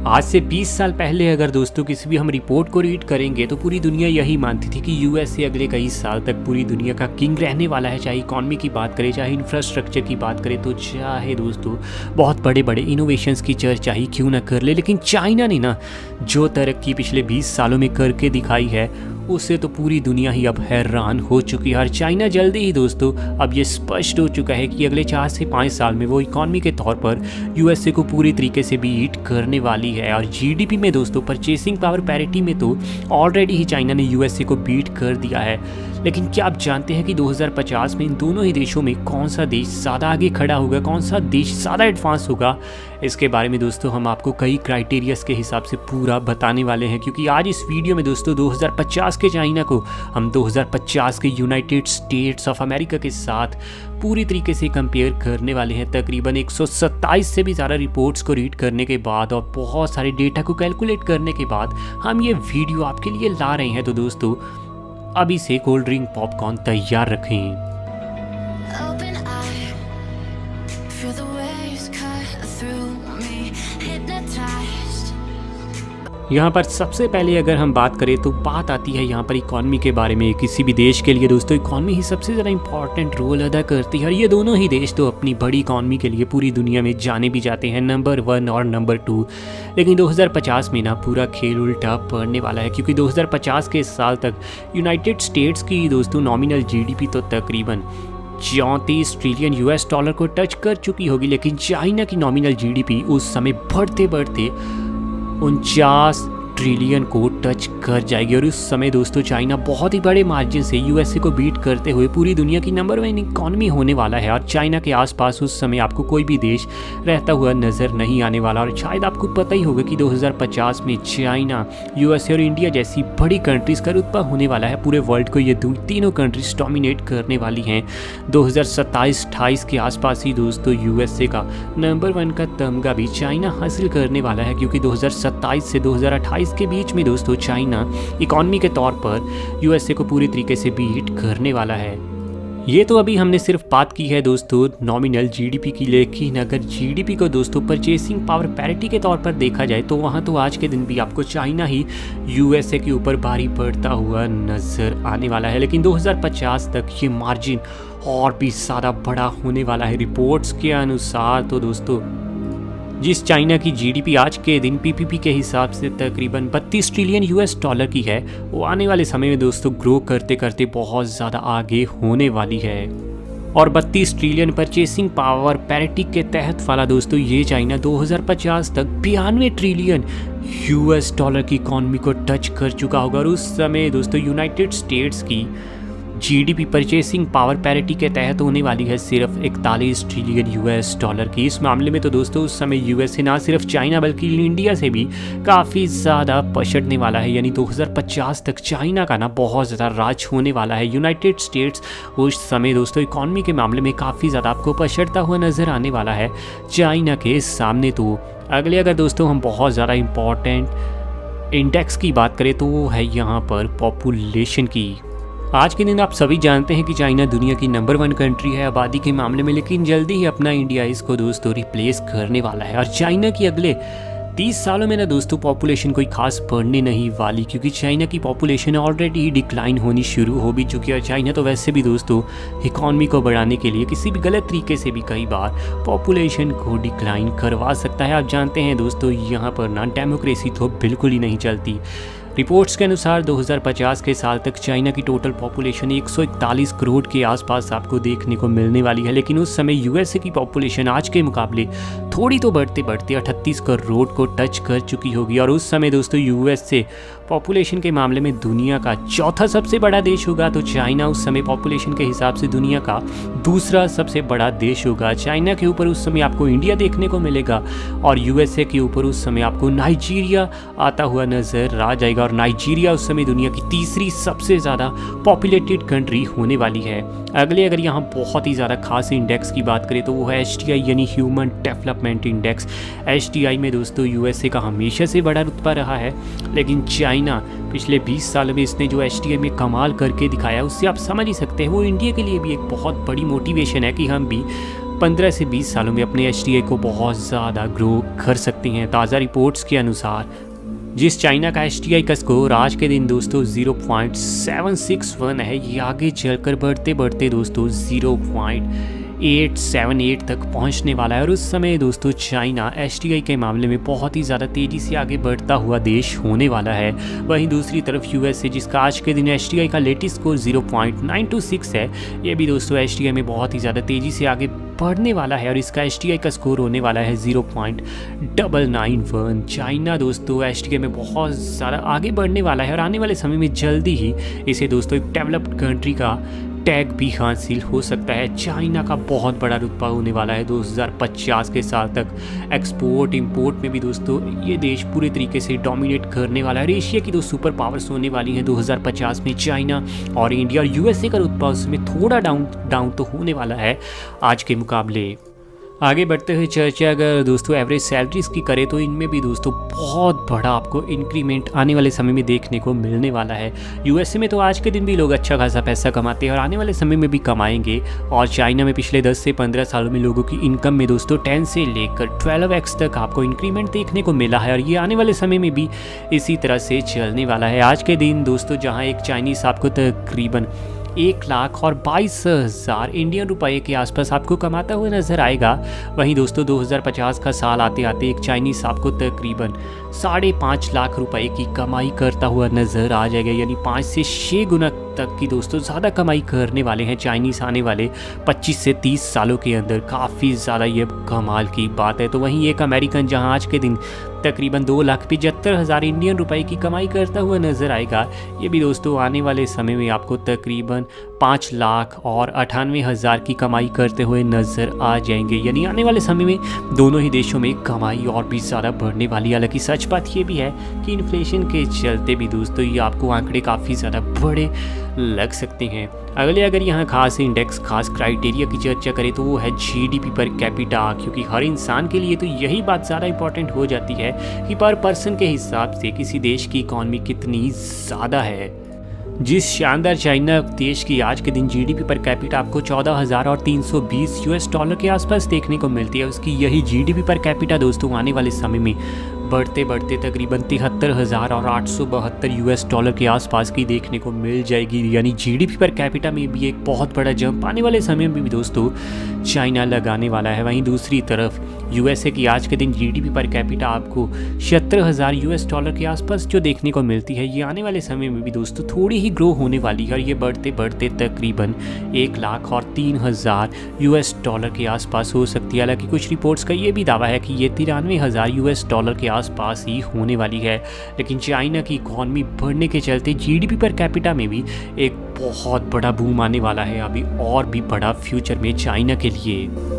आज से 20 साल पहले अगर दोस्तों किसी भी हम रिपोर्ट को रीड करेंगे तो पूरी दुनिया यही मानती थी कि यूएसए अगले कई साल तक पूरी दुनिया का किंग रहने वाला है। चाहे इकॉनमी की बात करें, चाहे इंफ्रास्ट्रक्चर की बात करें, तो चाहे दोस्तों बहुत बड़े बड़े इनोवेशंस की चर्चा ही क्यों ना कर ले, लेकिन चाइना ने ना जो तरक्की पिछले 20 सालों में करके दिखाई है उससे तो पूरी दुनिया ही अब हैरान हो चुकी है। और चाइना जल्दी ही दोस्तों अब ये स्पष्ट हो चुका है कि अगले 4 से 5 साल में वो इकॉनमी के तौर पर यूएसए को पूरी तरीके से बीट करने वाली है। और जीडीपी में दोस्तों परचेसिंग पावर पैरिटी में तो ऑलरेडी ही चाइना ने यूएसए को बीट कर दिया है। लेकिन क्या आप जानते हैं कि 2050 में इन दोनों ही देशों में कौन सा देश ज़्यादा आगे खड़ा होगा, कौन सा देश ज़्यादा एडवांस होगा? इसके बारे में दोस्तों हम आपको कई क्राइटेरियाज के हिसाब से पूरा बताने वाले हैं, क्योंकि आज इस वीडियो में दोस्तों 2050 के चाइना को हम 2050 के यूनाइटेड स्टेट्स ऑफ अमेरिका के साथ पूरी तरीके से कंपेयर करने वाले हैं। तकरीबन 127 से भी ज़्यादा रिपोर्ट्स को रीड करने के बाद और बहुत सारे डेटा को कैलकुलेट करने के बाद हम ये वीडियो आपके लिए ला रहे हैं। तो दोस्तों अभी से कोल्ड ड्रिंक पॉपकॉर्न तैयार रखें। यहाँ पर सबसे पहले अगर हम बात करें तो बात आती है यहाँ पर इकॉनमी के बारे में। किसी भी देश के लिए दोस्तों इकॉनमी ही सबसे ज़्यादा इंपॉर्टेंट रोल अदा करती है। और ये दोनों ही देश तो अपनी बड़ी इकॉनमी के लिए पूरी दुनिया में जाने भी जाते हैं, नंबर 1 और नंबर 2। लेकिन 2050 में ना पूरा खेल उल्टा पड़ने वाला है, क्योंकि 2050 के साल तक यूनाइटेड स्टेट्स की दोस्तों नॉमिनल जीडीपी तो तकरीबन 34 ट्रिलियन यूएस डॉलर को टच कर चुकी होगी। लेकिन चाइना की नॉमिनल जीडीपी उस समय बढ़ते बढ़ते 49 ट्रिलियन को टच कर जाएगी। और उस समय दोस्तों चाइना बहुत ही बड़े मार्जिन से यूएसए को बीट करते हुए पूरी दुनिया की नंबर 1 इकॉनमी होने वाला है। और चाइना के आसपास उस समय आपको कोई भी देश रहता हुआ नज़र नहीं आने वाला। और शायद आपको पता ही होगा कि 2050 में चाइना, यूएसए और इंडिया जैसी बड़ी कंट्रीज़ का रुतबा होने वाला है। पूरे वर्ल्ड को ये तीनों कंट्रीज डोमिनेट करने वाली हैं। 2027-28 के आसपास ही दोस्तों यूएसए का नंबर 1 का तमगा भी चाइना हासिल करने वाला है, क्योंकि 2027 से 2028 के बीच में दोस्तों चाइना इकॉनमी के तौर पर यूएसए को पूरी तरीके से बीट करने वाला है। ये तो अभी हमने सिर्फ बात की है दोस्तों नॉमिनल जीडीपी की, लेकिन अगर जीडीपी को दोस्तों परचेसिंग पावर पैरिटी के तौर पर देखा जाए तो वहाँ तो आज के दिन भी आपको चाइना ही यूएसए के ऊपर भारी पड़ता हुआ नजर आने वाला है। लेकिन 2050 तक ये मार्जिन और भी ज़्यादा बड़ा होने वाला है। रिपोर्ट्स के अनुसार तो दोस्तों जिस चाइना की जीडीपी आज के दिन पीपीपी के हिसाब से तकरीबन 32 ट्रिलियन यूएस डॉलर की है, वो आने वाले समय में दोस्तों ग्रो करते करते बहुत ज़्यादा आगे होने वाली है। और 32 ट्रिलियन परचेसिंग पावर पैरिटी के तहत वाला दोस्तों ये चाइना 2050 तक 92 ट्रिलियन यूएस डॉलर की इकॉनमी को टच कर चुका होगा। और उस समय दोस्तों यूनाइटेड स्टेट्स की जीडीपी परचेसिंग पावर पैरिटी के तहत होने वाली है सिर्फ 41 ट्रिलियन यूएस डॉलर की। इस मामले में तो दोस्तों उस समय यूएसए ना सिर्फ चाइना बल्कि इंडिया से भी काफ़ी ज़्यादा पछड़ने वाला है। यानी 2050 तक चाइना का ना बहुत ज़्यादा राज होने वाला है। यूनाइटेड स्टेट्स उस समय दोस्तों इकॉनमी के मामले में काफ़ी ज़्यादा आपको पछड़ता हुआ नज़र आने वाला है चाइना के सामने। तो अगले अगर दोस्तों हम बहुत ज़्यादा इम्पॉर्टेंट इंडेक्स की बात करें तो वो है यहाँ पर पॉपुलेशन की। आज के दिन आप सभी जानते हैं कि चाइना दुनिया की नंबर 1 कंट्री है आबादी के मामले में, लेकिन जल्दी ही अपना इंडिया इसको दोस्तों रिप्लेस करने वाला है। और चाइना की अगले 30 सालों में ना दोस्तों पॉपुलेशन कोई खास बढ़ने नहीं वाली, क्योंकि चाइना की पॉपुलेशन ऑलरेडी ही डिक्लाइन होनी शुरू हो भी चुकी है। और चाइना तो वैसे भी दोस्तों इकॉनमी को बढ़ाने के लिए किसी भी गलत तरीके से भी कई बार पॉपुलेशन को डिक्लाइन करवा सकता है। आप जानते हैं दोस्तों यहाँ पर ना डेमोक्रेसी तो बिल्कुल ही नहीं चलती। रिपोर्ट्स के अनुसार 2050 के साल तक चाइना की टोटल पॉपुलेशन 141 करोड़ के आसपास आपको देखने को मिलने वाली है। लेकिन उस समय यूएसए की पॉपुलेशन आज के मुकाबले थोड़ी तो बढ़ते बढ़ते 38 करोड़ को टच कर चुकी होगी। और उस समय दोस्तों यूएसए पॉपुलेशन के मामले में दुनिया का चौथा सबसे बड़ा देश होगा, तो चाइना उस समय पॉपुलेशन के हिसाब से दुनिया का दूसरा सबसे बड़ा देश होगा। चाइना के ऊपर उस समय आपको इंडिया देखने को मिलेगा और यूएसए के ऊपर उस समय आपको नाइजीरिया आता हुआ नज़र आ जाएगा। और नाइजीरिया उस समय दुनिया की तीसरी सबसे ज़्यादा पॉपुलेटेड कंट्री होने वाली है। अगले अगर यहाँ बहुत ही ज़्यादा खास इंडेक्स की बात करें तो वो है HDI यानी ह्यूमन डेवलपमेंट इंडेक्स। HDI में दोस्तों यूएसए का हमेशा से बड़ा रुतबा रहा है, लेकिन चाइना पिछले 20 साल में इसने जो HDI में कमाल करके दिखाया उससे आप समझ ही सकते हैं वो इंडिया के लिए भी एक बहुत बड़ी मोटिवेशन है कि हम भी 15 से 20 सालों में अपने एचटीआई को बहुत ज़्यादा ग्रो कर सकती हैं। ताज़ा रिपोर्ट्स के अनुसार जिस चाइना का एचटीआई का स्कोर आज के दिन दोस्तों 0.761 है, ये आगे चलकर बढ़ते बढ़ते दोस्तों 0.878 तक पहुंचने वाला है। और उस समय दोस्तों चाइना एचटीआई के मामले में बहुत ही ज़्यादा तेज़ी से आगे बढ़ता हुआ देश होने वाला है। वहीं दूसरी तरफ यूएसए, जिसका आज के दिन एचटीआई का लेटेस्ट स्कोर 0.926 है, ये भी दोस्तों एचटीआई में बहुत ही ज़्यादा तेज़ी से आगे बढ़ने वाला है और इसका एचटीआई का स्कोर होने वाला है 0.991। चाइना दोस्तों एचटीआई में बहुत ज़्यादा आगे बढ़ने वाला है और आने वाले समय में जल्दी ही इसे दोस्तों एक डेवलप्ड कंट्री का टैग भी हासिल हो सकता है। चाइना का बहुत बड़ा रुतबा होने वाला है 2050 के साल तक। एक्सपोर्ट इंपोर्ट में भी दोस्तों ये देश पूरे तरीके से डोमिनेट करने वाला है। एशिया की दो सुपर पावर्स होने वाली हैं 2050 में, चाइना और इंडिया। और यूएसए का रुतबा उसमें थोड़ा डाउन तो होने वाला है आज के मुकाबले। आगे बढ़ते हुए चर्चा अगर दोस्तों एवरेज सैलरीज की करें तो इनमें भी दोस्तों बहुत बड़ा आपको इंक्रीमेंट आने वाले समय में देखने को मिलने वाला है। यूएसए में तो आज के दिन भी लोग अच्छा खासा पैसा कमाते हैं और आने वाले समय में भी कमाएंगे। और चाइना में पिछले 10 से 15 सालों में लोगों की इनकम में दोस्तों 10 से लेकर 12x तक आपको इंक्रीमेंट देखने को मिला है और ये आने वाले समय में भी इसी तरह से चलने वाला है। आज के दिन दोस्तों जहाँ एक चाइनीज़ आपको तकरीबन 1,22,000 इंडियन रुपए के आसपास आपको कमाता हुआ नजर आएगा, वहीं दोस्तों 2050 का साल आते आते एक चाइनीज आपको तकरीबन 5.5 लाख रुपए की कमाई करता हुआ नजर आ जाएगा। यानी 5 से 6 गुना तक की दोस्तों ज़्यादा कमाई करने वाले हैं चाइनीज़ आने वाले 25 से 30 सालों के अंदर। काफ़ी ज़्यादा ये कमाल की बात है। तो वहीं एक अमेरिकन जहां आज के दिन तकरीबन 2,75,000 इंडियन रुपए की कमाई करता हुआ नजर आएगा, ये भी दोस्तों आने वाले समय में आपको तकरीबन 5,98,000 की कमाई करते हुए नजर आ जाएंगे। यानी आने वाले समय में दोनों ही देशों में कमाई और भी ज़्यादा बढ़ने वाली है। हालांकि सच बात ये भी है कि इन्फ्लेशन के चलते भी दोस्तों ये आपको आंकड़े काफ़ी ज़्यादा बड़े लग सकते हैं। अगर यहाँ खास इंडेक्स, खास क्राइटेरिया की चर्चा करें तो वो है जीडीपी पर कैपिटा, क्योंकि हर इंसान के लिए तो यही बात ज़्यादा इंपॉर्टेंट हो जाती है कि पर पर्सन के हिसाब से किसी देश की इकॉनमी कितनी ज़्यादा है। जिस शानदार चाइना देश की आज के दिन जीडीपी पर कैपिटा आपको 14,320 यूएस डॉलर के आसपास देखने को मिलती है, उसकी यही जीडीपी पर कैपिटा दोस्तों आने वाले समय में बढ़ते बढ़ते तकरीबन 73,872 यूएस डॉलर के आसपास की देखने को मिल जाएगी। यानी जीडीपी पर कैपिटा में भी एक बहुत बड़ा जंप आने वाले समय में भी दोस्तों चाइना लगाने वाला है। वहीं दूसरी तरफ यूएसए की आज के दिन जीडीपी पर कैपिटा आपको 76,000 यूएस डॉलर के आसपास जो देखने को मिलती है, ये आने वाले समय में भी दोस्तों थोड़ी ही ग्रो होने वाली है और ये बढ़ते बढ़ते तकरीबन 1,03,000 यूएस डॉलर के आसपास हो सकती है। हालांकि कुछ रिपोर्ट्स का ये भी दावा है कि ये 93,000 यूएस डॉलर के आसपास ही होने वाली है। लेकिन चाइना की इकॉनमी बढ़ने के चलते जीडीपी पर कैपिटा में भी एक बहुत बड़ा बूम आने वाला है अभी और भी बड़ा फ्यूचर में चाइना के लिए।